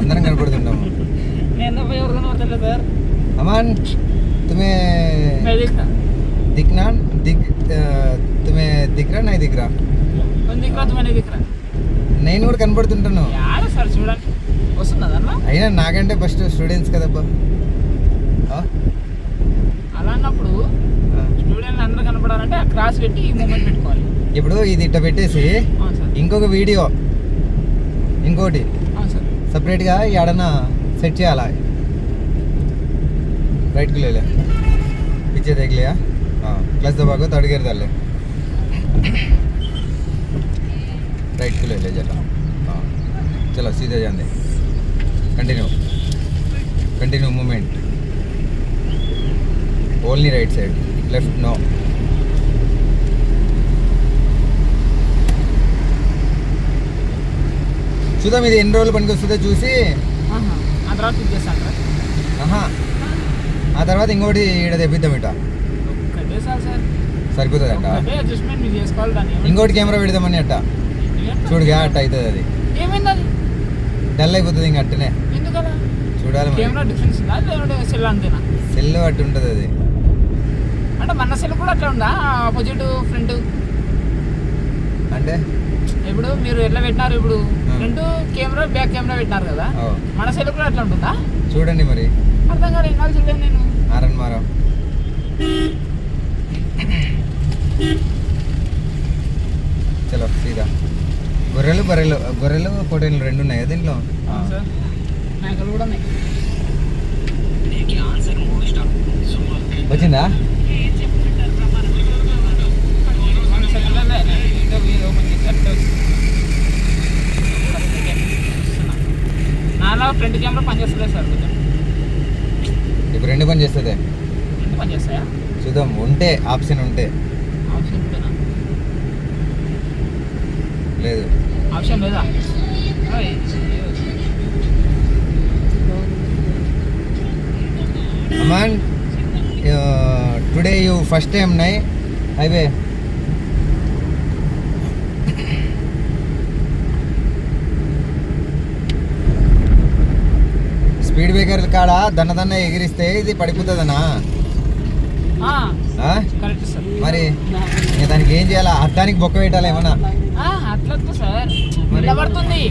అందరం కనపడుతుంటాము. अमन तुम्हें दिखना तुम्हें दिख रहा नहीं दिख रहा तुम्हें नहीं दिख रहा నేను కూడా కనపడుతుంటాను. సార్ చూడండి వస్తున్నదన్న. అయినా నాకంటే ఫస్ట్ స్టూడెంట్స్ కదబ్బా. అలా అన్నప్పుడు స్టూడెంట్ అందరూ కనపడాలంటే ఆ క్రాస్ పెట్టి ఈ మూమెంట్ పెట్టుకోవాలి. ఇప్పుడు ఇది ఇట్ట పెట్టేసి ఇంకొక వీడియో ఇంకోటి సపరేట్గా ఎడనా సెట్ చేయాలా. राइट को ले ले, पीछे देख लिया. हाँ क्लच दबा को थर्ड गियर डाल ले. राइट को ले ले जरा. हाँ चलो सीधे जान दे. Continue movement. Only right side, left no. చూద్దాం ఇది ఎన్ని రోజులు పనికి వస్తుందో చూసి ఆ తర్వాత ఇంకోటి ఇక్కడ తెప్పిద్దాం. ఇట సరిపోతుంది అట్ట. ఇంకోటి కెమెరా పెడదామని అట్ట చూడుగా అట్ట అవుతుంది. అది డల్ అయిపోతుంది ఇంక అట్టనే చూడాలి. సెల్ అట్టు ఉంటుంది అది. అంటే మన సెల్ కూడా అట్లా ఉందా ఆపోజిట్ ఫ్రంట్? అంటే ఇప్పుడు మీరు ఎట్లా పెట్టినారు, ఇప్పుడు ఫ్రంట్ కెమెరా బ్యాక్ కెమెరా పెట్టినారు కదా, మన సెల్ కూడా అట్లా ఉంటుందా? చూడండి మరి. అర్థం కాదు ఎన్నాళ్ళు చూడలేదు నేను. ఆరన్ మారా చలో సీదా. గొర్రెలు పొటేలు రెండు ఉన్నాయి దీంట్లో. మేకలు కూడా ఉన్నాయి. వచ్చిందా? నాలో ఫ్రంట్ కెమెరా పనిచేస్తుంది సార్. ఇప్పుడు రెండు పని చేస్తుంది. రెండు పని చేస్తాయా? చూద్దాం ఉంటే ఆప్షన్ ఉంటే. ఆప్షన్ ఉంటేనా? లేదు ఆప్షన్ లేదా? Aman today you first time నై హైవే. స్పీడ్ బ్రేకర్ కాడ దన్న ఎగిరిస్తే ఇది పడిపోతుందనా? మరి దానికి ఏం చేయాలా? అద్దానికి బొక్క పెట్టాలా ఏమన్నా? అట్లా సార్ నిలబడుతుంది.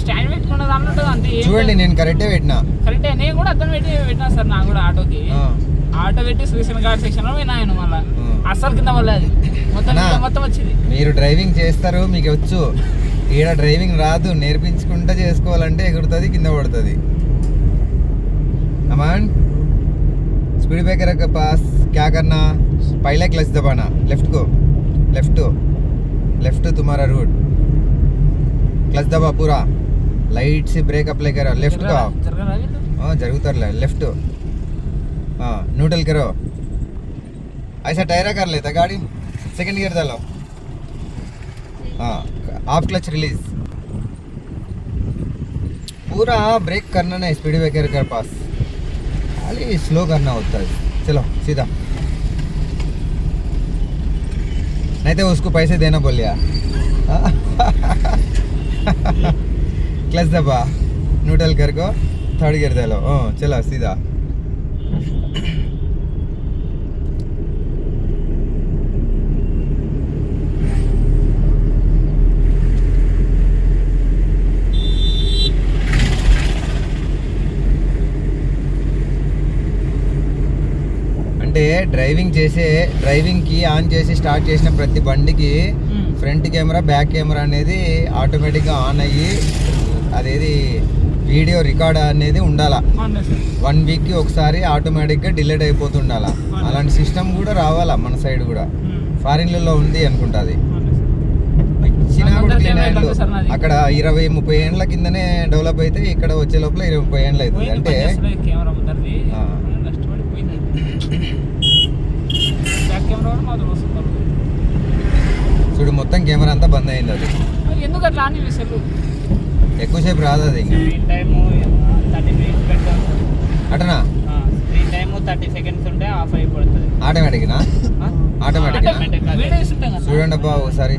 స్టాండ్ పెట్టుకున్నది అన్నట్టు అంతే. చూడండి నేను కరెక్టే పెట్టినా. కరెక్టే, నేను కూడా అద్దం పెట్టినా సార్. నాకు కూడా ఆటో పెట్టి శ్రీశైలం ఘాట్ సెక్షన్ లో పోయినా మళ్ళీ అస్సలు కింద పడలేదు. మొత్తం వచ్చింది. మీరు డ్రైవింగ్ చేస్తారు, మీకు వచ్చు. ఈడ డ్రైవింగ్ రాదు, నేర్పించుకుంటా చేసుకోవాలంటే ఎగురుతుంది, కింద పడుతుంది. अमन स्पीड ब्रेकर के पास क्या करना? पहले क्लच दबाना, लेफ्ट तुम्हारा रूट. क्लच दबा पूरा, लाइट से ब्रेक अप्लाई करो. लेफ्ट को हाँ जरूर लेफ्ट. हाँ न्यूट्रल करो. ऐसा टायरा कर लेता गाड़ी. सेकंड गियर डालो. हाँ हाफ क्लच रिलीज. पूरा ब्रेक करना नहीं स्पीड ब्रेकर के पास, खाली स्लो करना होता है. चलो सीधा, नहीं तो उसको पैसे देना बोलिया. क्लच दबा, न्यूट्रल कर को थर्ड गियर दे लो. चलो सीधा. అంటే డ్రైవింగ్కి ఆన్ చేసి స్టార్ట్ చేసిన ప్రతి బండికి ఫ్రంట్ కెమెరా బ్యాక్ కెమెరా అనేది ఆటోమేటిక్గా ఆన్ అయ్యి అదేది వీడియో రికార్డ్ అనేది ఉండాలా. 1 వీక్కి ఒకసారి ఆటోమేటిక్గా డిలీట్ అయిపోతుండాలా. అలాంటి సిస్టమ్ కూడా రావాలా మన సైడ్ కూడా. ఫారిన్లలో ఉంది అనుకుంటుంది. అక్కడ 20-30 ఏండ్ల కిందనే డెవలప్ అయితే ఇక్కడ వచ్చే లోపల 20-30 ఏండ్లు అవుతుంది. అంటే చూడు మొత్తం కెమెరా అంతా బంద్ అయింది. అది ఎందుకు అట్లా ఎక్కువసేపు రాదు అది. అటనా స్క్రీన్ టైం 30 సెకండ్స్ ఉంటే ఆఫ్ అయిపోతుంది ఆటోమేటిక్గా. చూడండి అబ్బా ఒకసారి.